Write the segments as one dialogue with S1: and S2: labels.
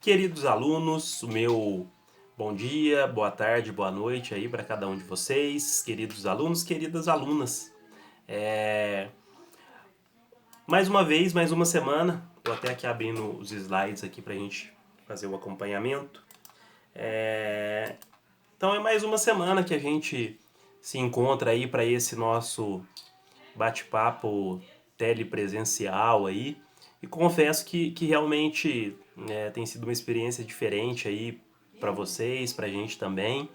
S1: Queridos alunos, o meu bom dia, boa tarde, boa noite aí para cada um de vocês, queridos alunos, queridas alunas. É, Mais uma vez, mais uma semana, estou até aqui abrindo os slides aqui para a gente fazer o acompanhamento. Então é mais uma semana que a gente se encontra aí para esse nosso bate-papo telepresencial aí. E confesso que realmente tem sido uma experiência diferente aí para vocês, para a gente também.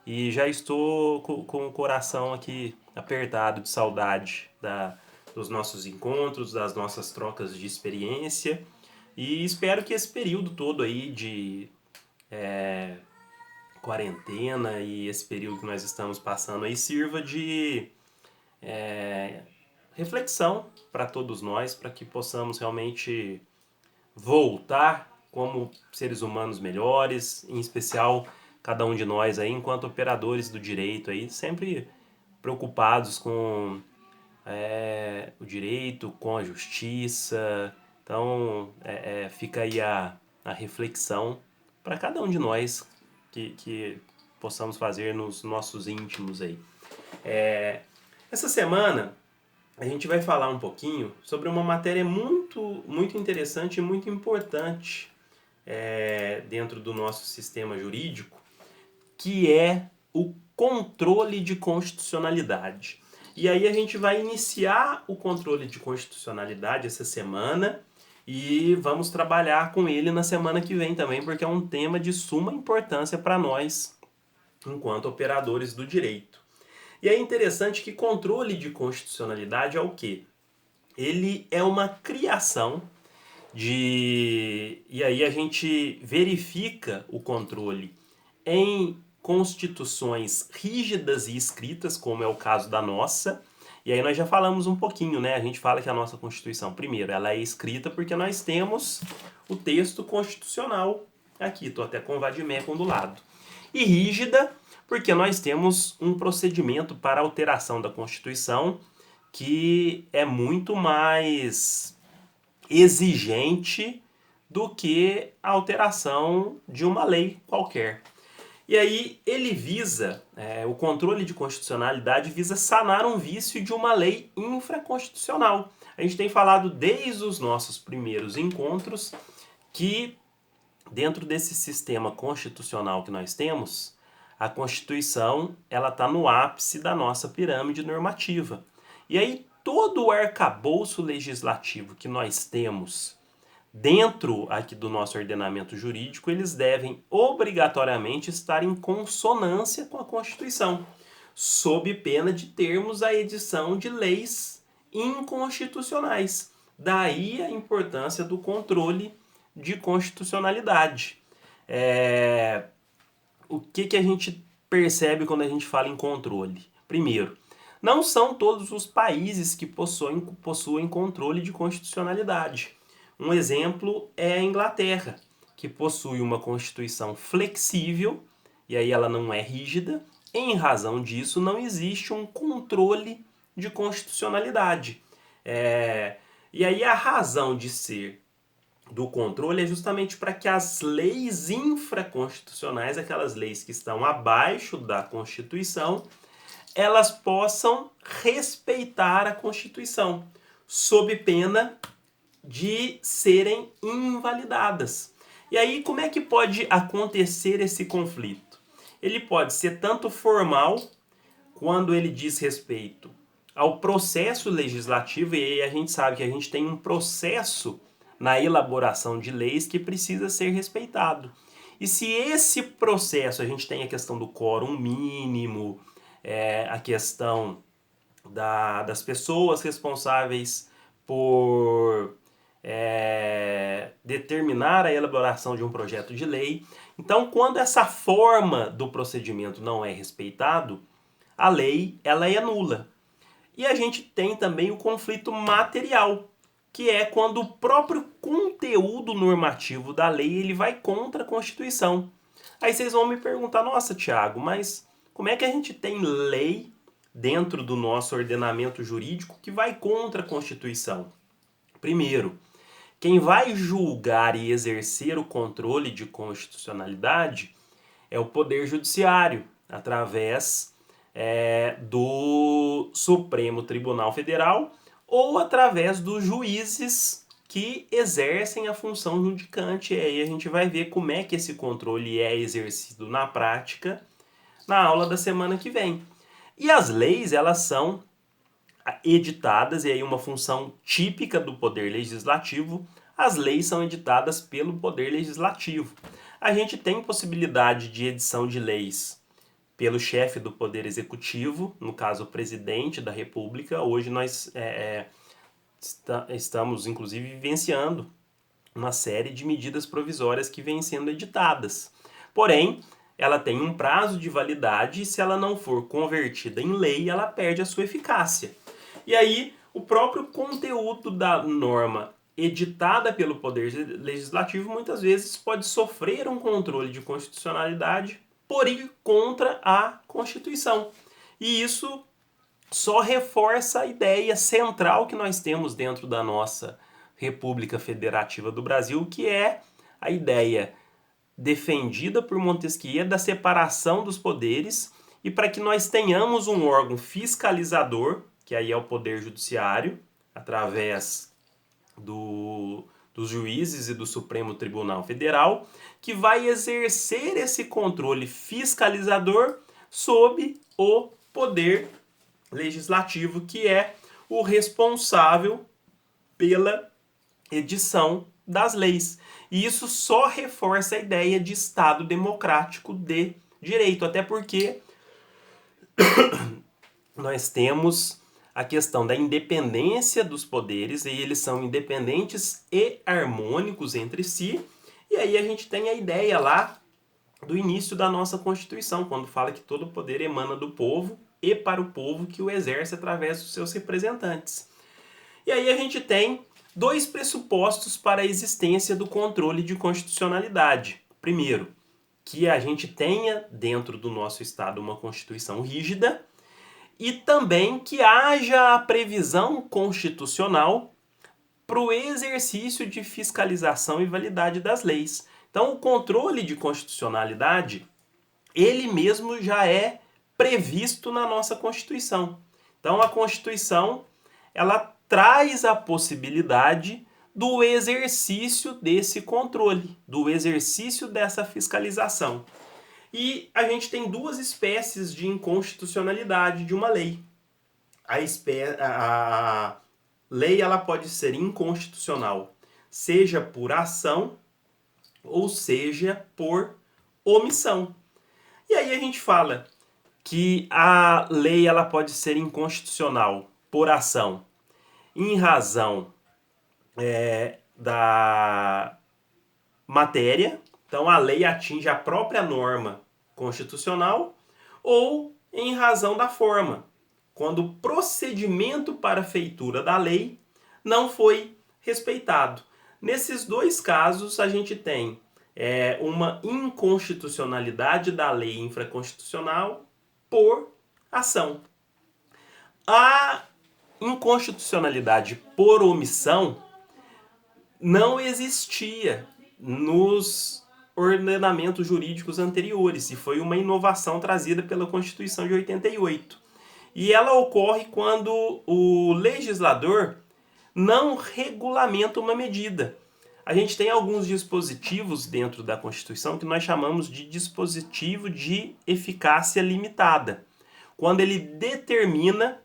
S1: E já estou com o coração aqui apertado de saudade dos nossos encontros, das nossas trocas de experiência. E espero que esse período todo aí de quarentena e esse período que nós estamos passando aí sirva de reflexão para todos nós, para que possamos realmente voltar como seres humanos melhores, em especial cada um de nós aí, enquanto operadores do direito aí, sempre preocupados com o direito, com a justiça. Então, fica aí a reflexão para cada um de nós que possamos fazer nos nossos íntimos aí. Essa semana a gente vai falar um pouquinho sobre uma matéria muito interessante e muito importante dentro do nosso sistema jurídico, que é o controle de constitucionalidade. E aí a gente vai iniciar o controle de constitucionalidade essa semana e vamos trabalhar com ele na semana que vem também, porque é um tema de suma importância para nós, enquanto operadores do direito. E é interessante que controle de constitucionalidade é o quê? Ele é uma criação de... E aí a gente verifica o controle em constituições rígidas e escritas, como é o caso da nossa. E aí nós já falamos um pouquinho, né? A gente fala que a nossa Constituição, primeiro, ela é escrita porque nós temos o texto constitucional aqui. Estou até com o Vadimecum do lado. E rígida porque nós temos um procedimento para alteração da Constituição que é muito mais exigente do que a alteração de uma lei qualquer. E aí ele visa, o controle de constitucionalidade visa sanar um vício de uma lei infraconstitucional. A gente tem falado desde os nossos primeiros encontros que dentro desse sistema constitucional que nós temos, a Constituição ela está no ápice da nossa pirâmide normativa. E aí todo o arcabouço legislativo que nós temos dentro aqui do nosso ordenamento jurídico, eles devem obrigatoriamente estar em consonância com a Constituição, sob pena de termos a edição de leis inconstitucionais. Daí a importância do controle de constitucionalidade. O que a gente percebe quando a gente fala em controle? Primeiro, não são todos os países que possuem controle de constitucionalidade. Um exemplo é a Inglaterra, que possui uma constituição flexível, e aí ela não é rígida. Em razão disso, não existe um controle de constitucionalidade. E aí a razão de ser do controle é justamente para que as leis infraconstitucionais, aquelas leis que estão abaixo da Constituição, elas possam respeitar a Constituição, sob pena de serem invalidadas. E aí, como é que pode acontecer esse conflito? Ele pode ser tanto formal, quando ele diz respeito ao processo legislativo, e aí a gente sabe que a gente tem um processo na elaboração de leis que precisa ser respeitado. E se esse processo, a gente tem a questão do quórum mínimo, a questão das pessoas responsáveis por determinar a elaboração de um projeto de lei. Então, quando essa forma do procedimento não é respeitado, a lei ela é nula. E a gente tem também o conflito material, que é quando o próprio conteúdo normativo da lei ele vai contra a Constituição. Aí vocês vão me perguntar, nossa, Thiago, mas como é que a gente tem lei dentro do nosso ordenamento jurídico que vai contra a Constituição? Primeiro, Quem vai julgar e exercer o controle de constitucionalidade é o Poder Judiciário, através do Supremo Tribunal Federal ou através dos juízes que exercem a função judicante. E aí a gente vai ver como é que esse controle é exercido na prática na aula da semana que vem. E as leis, elas são editadas, e aí uma função típica do Poder Legislativo, as leis são editadas pelo Poder Legislativo. A gente tem possibilidade de edição de leis pelo chefe do Poder Executivo, no caso o Presidente da República. Hoje nós estamos, inclusive, vivenciando uma série de medidas provisórias que vêm sendo editadas. Porém, ela tem um prazo de validade e se ela não for convertida em lei, ela perde a sua eficácia. E aí, o próprio conteúdo da norma editada pelo Poder Legislativo muitas vezes pode sofrer um controle de constitucionalidade por ir contra a Constituição. E isso só reforça a ideia central que nós temos dentro da nossa República Federativa do Brasil, que é a ideia defendida por Montesquieu da separação dos poderes, e para que nós tenhamos um órgão fiscalizador, que aí é o Poder Judiciário, através dos juízes e do Supremo Tribunal Federal, que vai exercer esse controle fiscalizador sob o Poder Legislativo, que é o responsável pela edição das leis. E isso só reforça a ideia de Estado democrático de direito, até porque nós temos a questão da independência dos poderes, e eles são independentes e harmônicos entre si. E aí a gente tem a ideia lá do início da nossa Constituição, quando fala que todo poder emana do povo e para o povo que o exerce através dos seus representantes. E aí a gente tem dois pressupostos para a existência do controle de constitucionalidade. Primeiro, que a gente tenha dentro do nosso Estado uma Constituição rígida, e também que haja a previsão constitucional para o exercício de fiscalização e validade das leis. Então, o controle de constitucionalidade, ele mesmo já é previsto na nossa Constituição. Então, a Constituição, ela traz a possibilidade do exercício desse controle, do exercício dessa fiscalização. E a gente tem duas espécies de inconstitucionalidade de uma lei. A lei, ela pode ser inconstitucional, seja por ação ou seja por omissão. E aí a gente fala que a lei, ela pode ser inconstitucional por ação em razão da matéria. Então a lei atinge a própria norma constitucional, ou em razão da forma, quando o procedimento para a feitura da lei não foi respeitado. Nesses dois casos a gente tem uma inconstitucionalidade da lei infraconstitucional por ação. A inconstitucionalidade por omissão não existia nos ordenamentos jurídicos anteriores, e foi uma inovação trazida pela Constituição de 88. E ela ocorre quando o legislador não regulamenta uma medida. A gente tem alguns dispositivos dentro da Constituição que nós chamamos de dispositivo de eficácia limitada, quando ele determina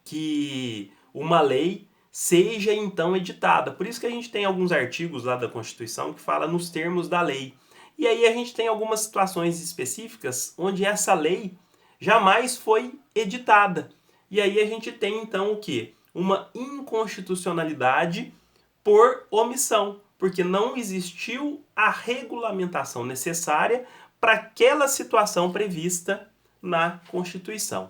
S1: que uma lei seja então editada. Por isso que a gente tem alguns artigos lá da Constituição que fala nos termos da lei. E aí a gente tem algumas situações específicas onde essa lei jamais foi editada. E aí a gente tem então o quê? Uma inconstitucionalidade por omissão, porque não existiu a regulamentação necessária para aquela situação prevista na Constituição.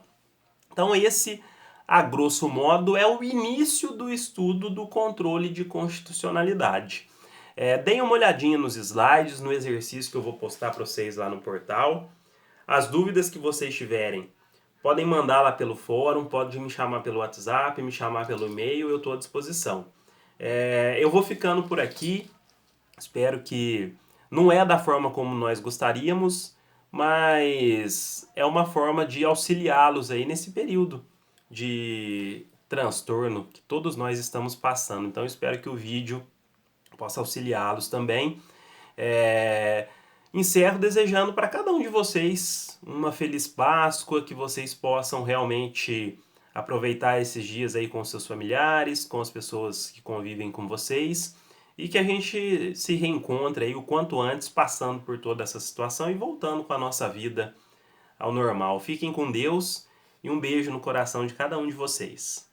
S1: Então esse, a grosso modo, é o início do estudo do controle de constitucionalidade. Deem uma olhadinha nos slides, no exercício que eu vou postar para vocês lá no portal. As dúvidas que vocês tiverem, podem mandar lá pelo fórum, pode me chamar pelo WhatsApp, me chamar pelo e-mail, eu estou à disposição. Eu vou ficando por aqui. Espero que não é da forma como nós gostaríamos, mas é uma forma de auxiliá-los aí nesse período de transtorno que todos nós estamos passando. Então espero que o vídeo possa auxiliá-los também. É, Encerro desejando para cada um de vocês uma feliz Páscoa, que vocês possam realmente aproveitar esses dias aí com seus familiares, com as pessoas que convivem com vocês e que a gente se reencontre aí o quanto antes, passando por toda essa situação e voltando com a nossa vida ao normal. Fiquem com Deus e um beijo no coração de cada um de vocês.